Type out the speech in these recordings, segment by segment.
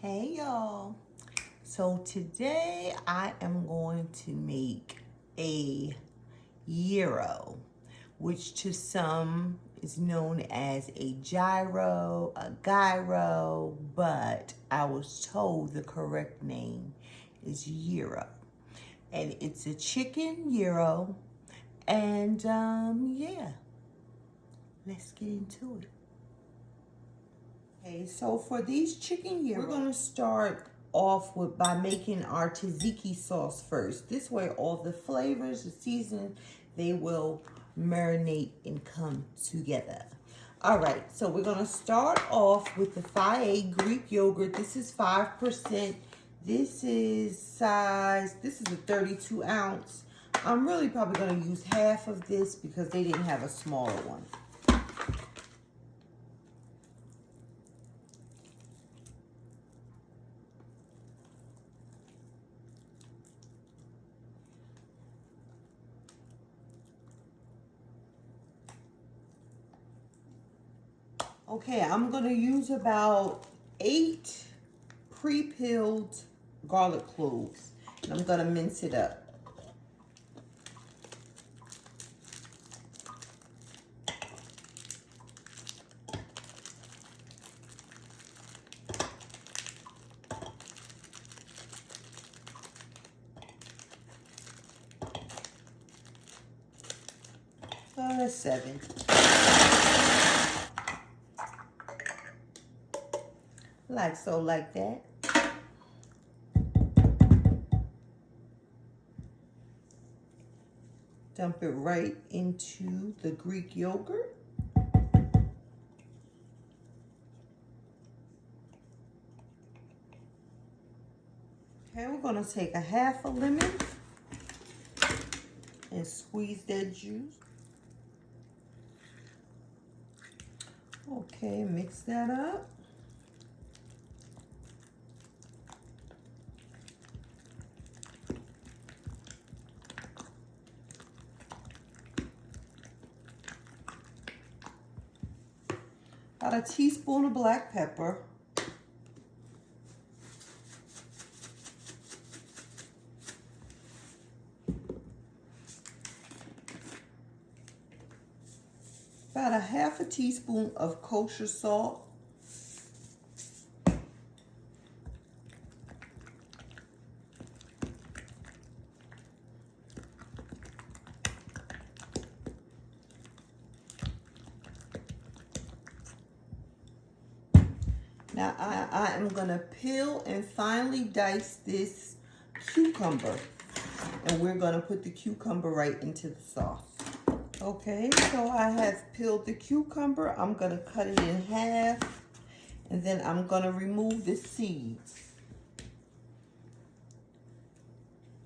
Hey y'all. So today I am going to make a gyro, which to some is known as a gyro, a gyro, but I was told the correct name is gyro. And it's a chicken gyro. And yeah, let's get into it. Okay, so for these chicken gyros, we're gonna start off by making our tzatziki sauce first. This way all the flavors, the seasoning, they will marinate and come together. All right, so we're gonna start off with the 5A Greek yogurt. This is 5%. This is a 32 ounce. I'm really probably gonna use half of this because they didn't have a smaller one. Okay, I'm gonna use about 8 pre-peeled garlic cloves, and I'm gonna mince it up. So that's 7. Like that. Dump it right into the Greek yogurt. Okay, we're gonna take a half a lemon and squeeze that juice. Okay, mix that up. About a teaspoon of black pepper. About a half a teaspoon of kosher salt. Now I am gonna peel and finely dice this cucumber, and we're gonna put the cucumber right into the sauce. Okay, so I have peeled the cucumber. I'm gonna cut it in half, and then I'm gonna remove the seeds.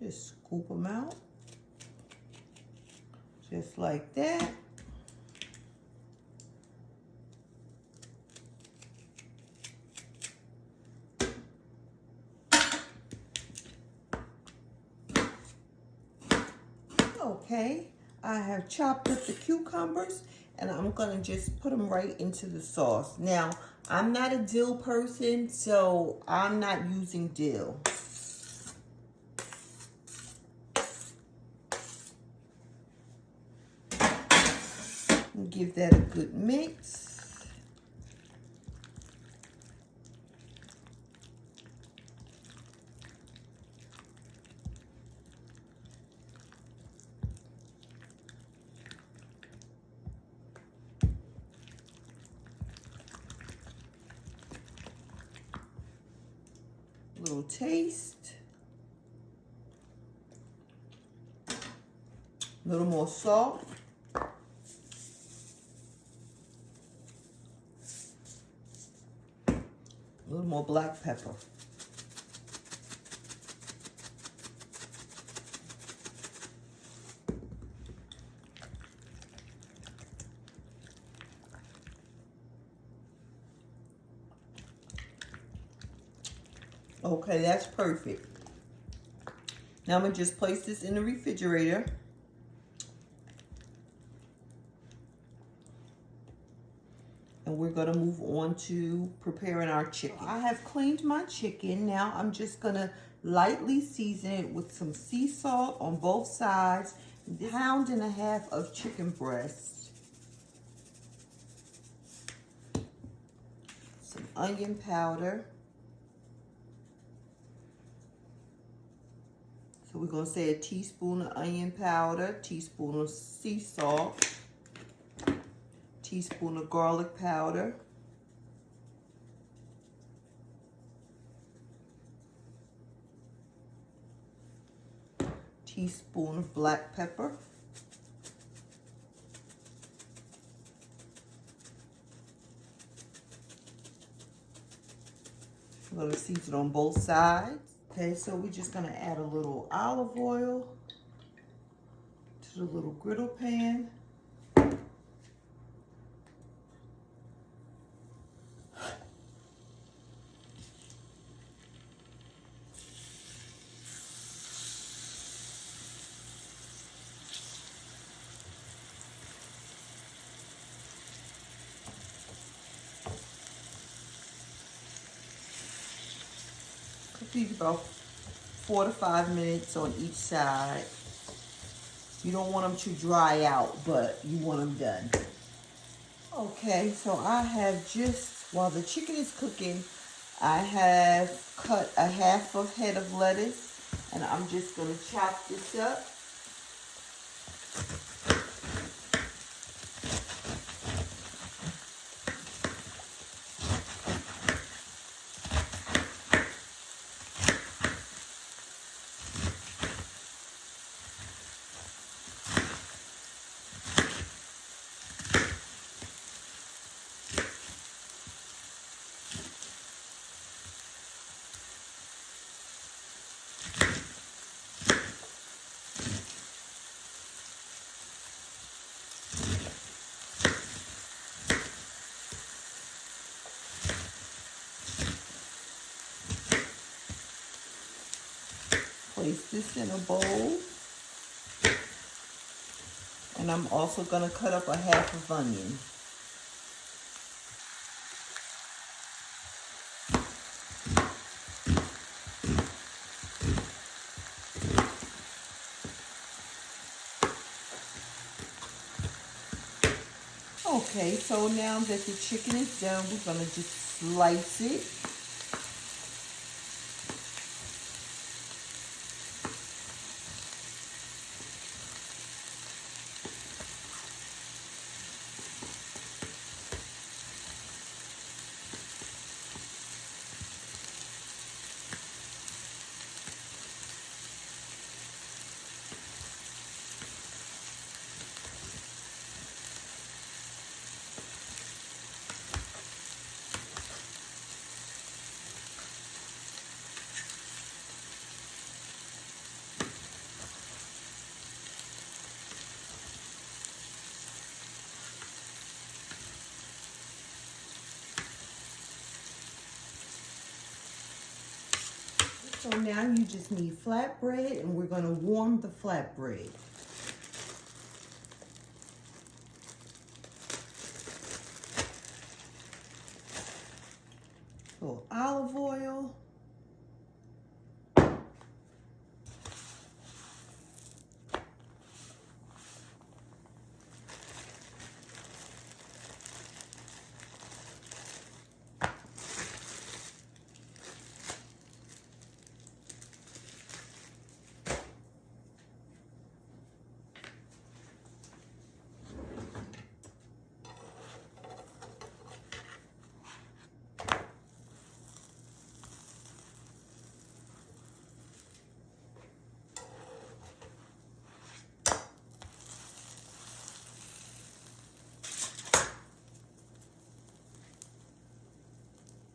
Just scoop them out, just like that. Okay, I have chopped up the cucumbers and I'm gonna just put them right into the sauce. Now, I'm not a dill person, so I'm not using dill. Give that a good mix. Little taste. A little more salt. A little more black pepper. Okay, that's perfect. Now I'm gonna just place this in the refrigerator. And we're gonna move on to preparing our chicken. I have cleaned my chicken. Now I'm just gonna lightly season it with some sea salt on both sides. A pound and a half of chicken breast. Some onion powder. So we're gonna say a teaspoon of onion powder, teaspoon of sea salt, teaspoon of garlic powder, teaspoon of black pepper, I'm going to season on both sides. Okay, so we're just going to add a little olive oil to the little griddle pan. Cook these about 4 to 5 minutes on each side. You don't want them to dry out, but you want them done. Okay, so I have just, while the chicken is cooking, I have cut a half a head of lettuce, and I'm just going to chop this up. Place this in a bowl. And I'm also going to cut up a half of onion. Okay, so now that the chicken is done, we're going to just slice it. So now you just need flatbread, and we're going to warm the flatbread. A little olive oil.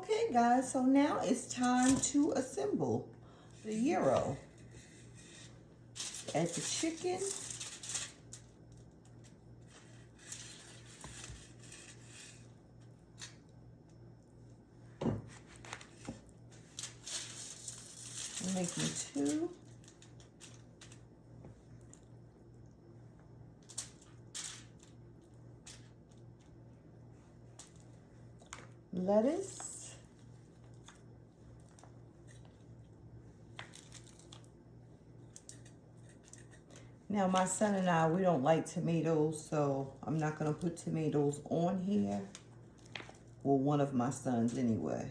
Okay guys, so now it's time to assemble the gyro. Add the chicken. I'm making 2. lettuce. Now my son and I, we don't like tomatoes, so I'm not gonna put tomatoes on here. Well, one of my sons anyway.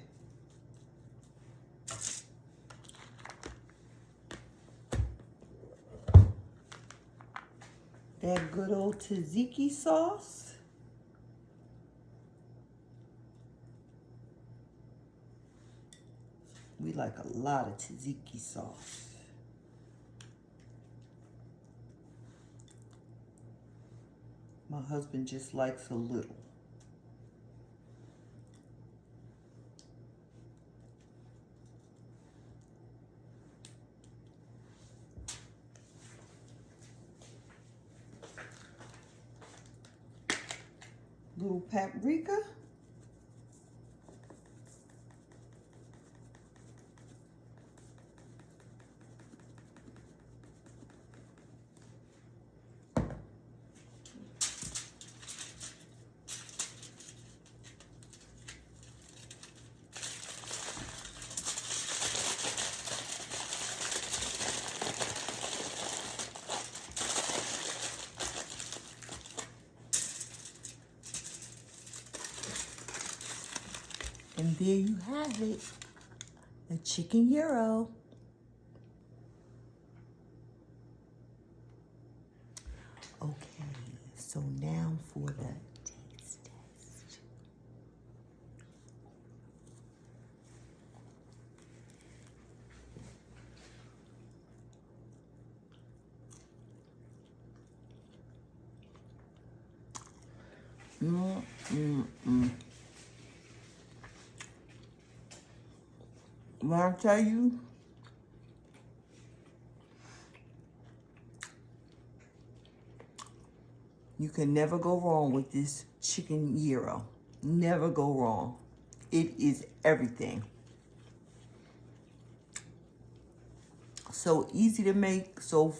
That good old Tzatziki sauce. We like a lot of Tzatziki sauce. My husband just likes a little. Little paprika. And there you have it, the chicken gyro. Okay, so now for the taste test. When I tell you, you can never go wrong with this chicken gyro. Never go wrong. It is everything. So easy to make, so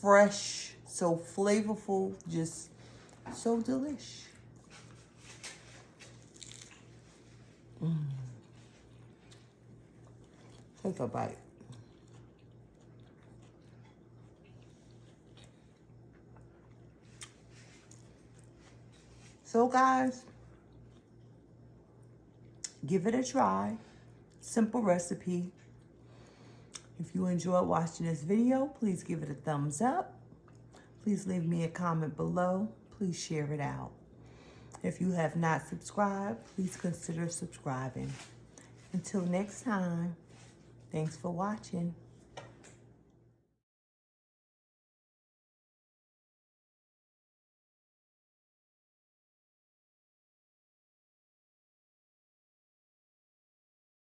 fresh, so flavorful, just so delish. Take a bite. So guys, give it a try. Simple recipe. If you enjoyed watching this video, please give it a thumbs up. Please leave me a comment below. Please share it out. If you have not subscribed, please consider subscribing. Until next time, thanks for watching.